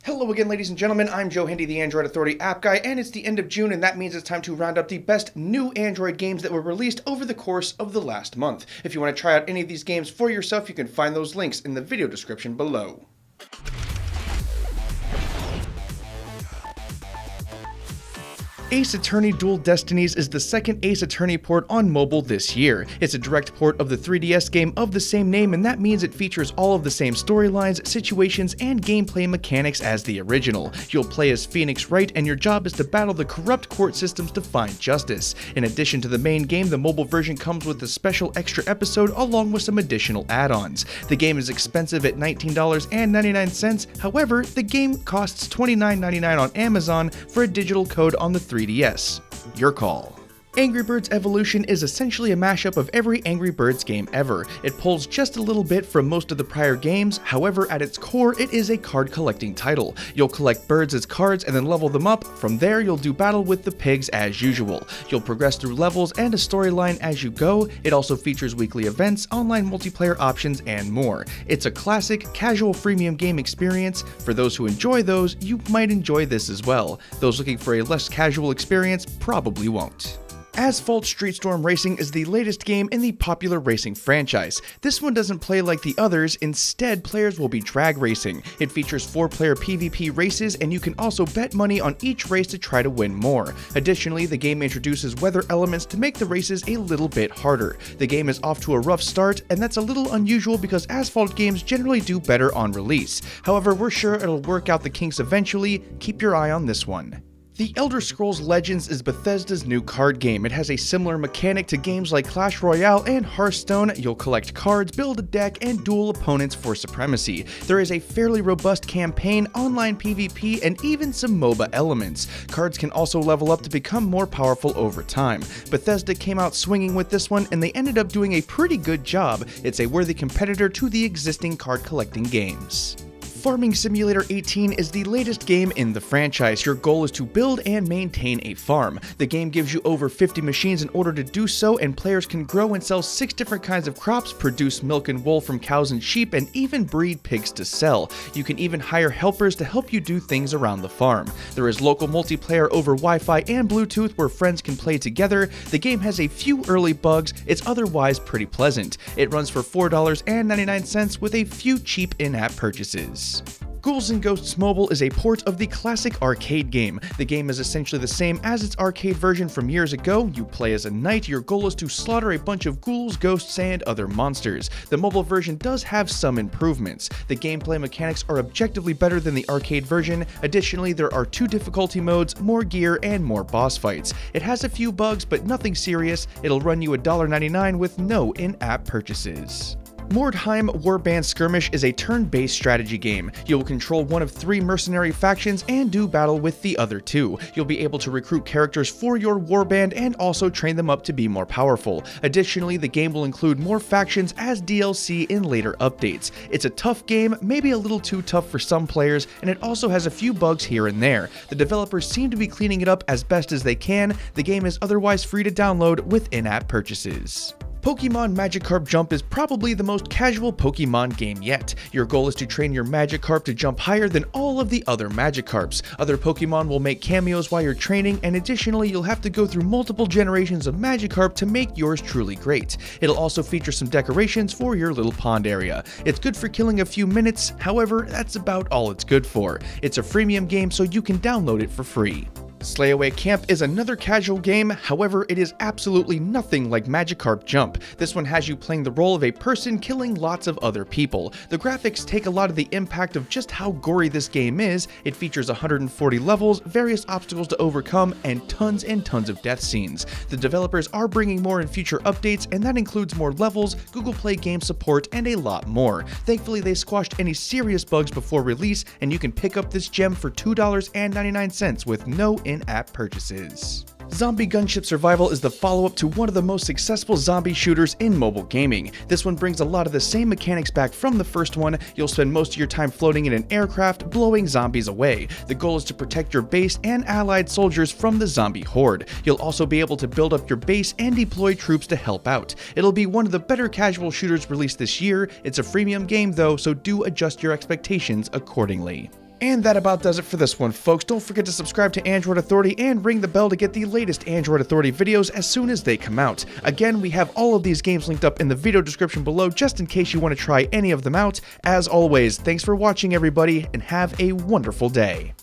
Hello again, ladies and gentlemen. I'm Joe Handy, the Android Authority app guy, and it's the end of June, and that means it's time to round up the best new Android games that were released over the course of the last month. If you want to try out any of these games for yourself, you can find those links in the video description below. Ace Attorney Dual Destinies is the second Ace Attorney port on mobile this year. It's a direct port of the 3DS game of the same name, and that means it features all of the same storylines, situations, and gameplay mechanics as the original. You'll play as Phoenix Wright, and your job is to battle the corrupt court systems to find justice. In addition to the main game, the mobile version comes with a special extra episode along with some additional add-ons. The game is expensive at $19.99, however, the game costs $29.99 on Amazon for a digital code on the 3DS. Your call. Angry Birds Evolution is essentially a mashup of every Angry Birds game ever. It pulls just a little bit from most of the prior games, however at its core it is a card collecting title. You'll collect birds as cards and then level them up. From there you'll do battle with the pigs as usual. You'll progress through levels and a storyline as you go. It also features weekly events, online multiplayer options, and more. It's a classic, casual freemium game experience. For those who enjoy those, you might enjoy this as well. Those looking for a less casual experience probably won't. Asphalt Street Storm Racing is the latest game in the popular racing franchise. This one doesn't play like the others, instead players will be drag racing. It features 4-player PvP races, and you can also bet money on each race to try to win more. Additionally, the game introduces weather elements to make the races a little bit harder. The game is off to a rough start, and that's a little unusual because Asphalt games generally do better on release. However, we're sure it'll work out the kinks eventually. Keep your eye on this one. The Elder Scrolls Legends is Bethesda's new card game. It has a similar mechanic to games like Clash Royale and Hearthstone. You'll collect cards, build a deck, and duel opponents for supremacy. There is a fairly robust campaign, online PvP, and even some MOBA elements. Cards can also level up to become more powerful over time. Bethesda came out swinging with this one, and they ended up doing a pretty good job. It's a worthy competitor to the existing card collecting games. Farming Simulator 18 is the latest game in the franchise. Your goal is to build and maintain a farm. The game gives you over 50 machines in order to do so, and players can grow and sell 6 different kinds of crops, produce milk and wool from cows and sheep, and even breed pigs to sell. You can even hire helpers to help you do things around the farm. There is local multiplayer over Wi-Fi and Bluetooth where friends can play together. The game has a few early bugs. It's otherwise pretty pleasant. It runs for $4.99 with a few cheap in-app purchases. Ghouls' Mobile is a port of the classic arcade game. The game is essentially the same as its arcade version from years ago. You play as a knight. Your goal is to slaughter a bunch of ghouls, ghosts, and other monsters. The mobile version does have some improvements. The gameplay mechanics are objectively better than the arcade version. Additionally, there are 2 difficulty modes, more gear, and more boss fights. It has a few bugs, but nothing serious. It'll run you $1.99 with no in-app purchases. Mordheim Warband Skirmish is a turn-based strategy game. You will control one of 3 mercenary factions and do battle with the other 2. You'll be able to recruit characters for your warband and also train them up to be more powerful. Additionally, the game will include more factions as DLC in later updates. It's a tough game, maybe a little too tough for some players, and it also has a few bugs here and there. The developers seem to be cleaning it up as best as they can. The game is otherwise free to download with in-app purchases. Pokemon Magikarp Jump is probably the most casual Pokemon game yet. Your goal is to train your Magikarp to jump higher than all of the other Magikarps. Other Pokemon will make cameos while you're training, and additionally you'll have to go through multiple generations of Magikarp to make yours truly great. It'll also feature some decorations for your little pond area. It's good for killing a few minutes, however, that's about all it's good for. It's a freemium game, so you can download it for free. Slayaway Camp is another casual game, however it is absolutely nothing like Magikarp Jump. This one has you playing the role of a person killing lots of other people. The graphics take a lot of the impact of just how gory this game is. It features 140 levels, various obstacles to overcome, and tons of death scenes. The developers are bringing more in future updates, and that includes more levels, Google Play game support, and a lot more. Thankfully, they squashed any serious bugs before release, and you can pick up this gem for $2.99 with no in-app purchases. Zombie Gunship Survival is the follow-up to one of the most successful zombie shooters in mobile gaming. This one brings a lot of the same mechanics back from the first one. You'll spend most of your time floating in an aircraft, blowing zombies away. The goal is to protect your base and allied soldiers from the zombie horde. You'll also be able to build up your base and deploy troops to help out. It'll be one of the better casual shooters released this year. It's a freemium game though, so do adjust your expectations accordingly. And that about does it for this one, folks. Don't forget to subscribe to Android Authority and ring the bell to get the latest Android Authority videos as soon as they come out. Again, we have all of these games linked up in the video description below just in case you want to try any of them out. As always, thanks for watching everybody and have a wonderful day.